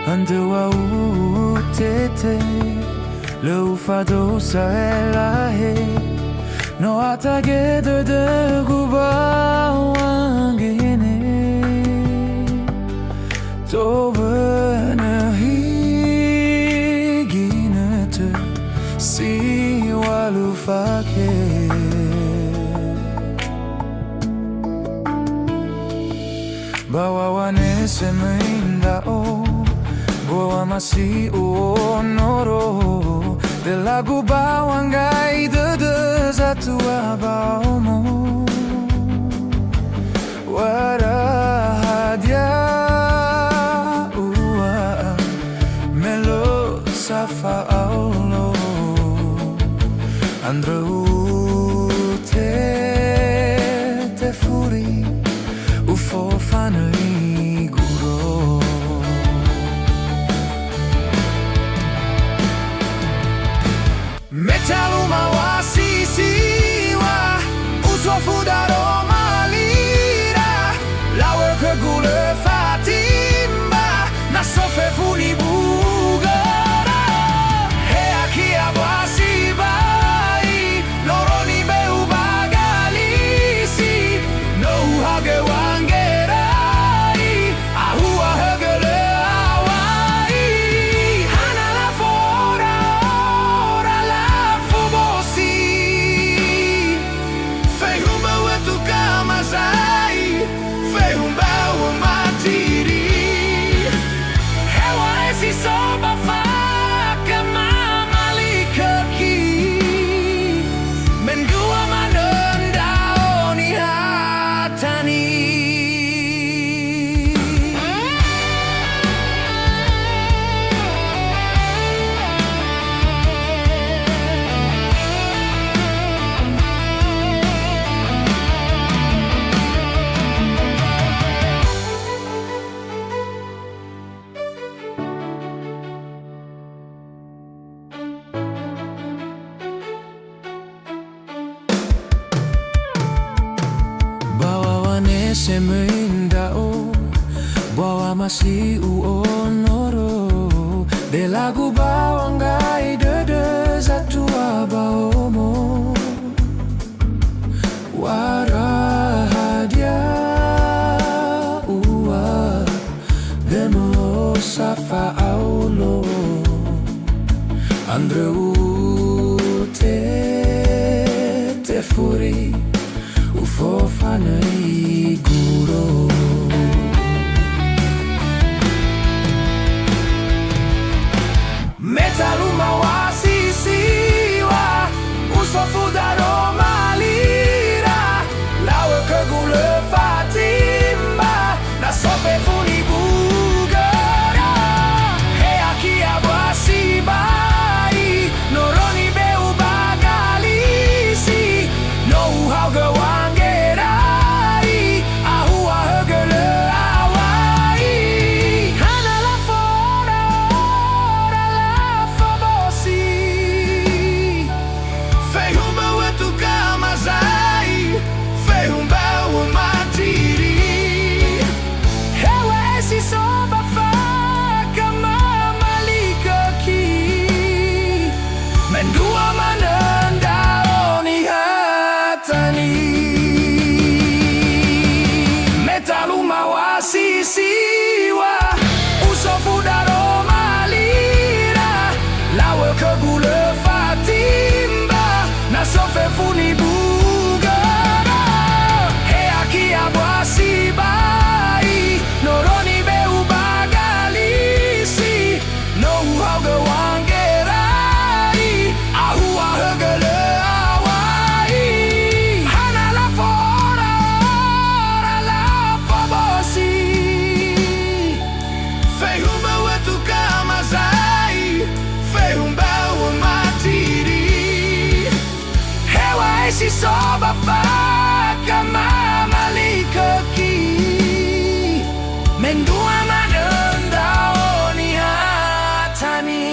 Antua utete le ufado saelahe no atage de guba wangene to benahi ginete si walufake bawa wane seminda o Boa masih onoro de lagu bawangai de satu abaomo warahadia ua melo safa aulo andreu te furi ufo fanai guro Metaluma wa sisiwa usofu daro malira lawe kegule fatimba na sofe funi bugara he akia basibai loroni beu bagalisi no hage wangerai ahua hegele awai hana la fora Semendao bawa masih uonoro de lagu bawangai de satu abaomo warahadia ua demo safa aulo andreu te furi ufo fanai guro Metaluma wa sisiwa usofu daro malira lawe kegule fatimba na sofe funi bugara he akia basibai noroni beu bagalisi no hauge sisiwa usofu daro malira lawe kegule fatimba na sofe funi bugara he akia basibai noroni beu bagalisi no hauge wangerai ahua hegele awai hana la fora la fobosi Si soba faka mama likaki mendua manenda oni hatani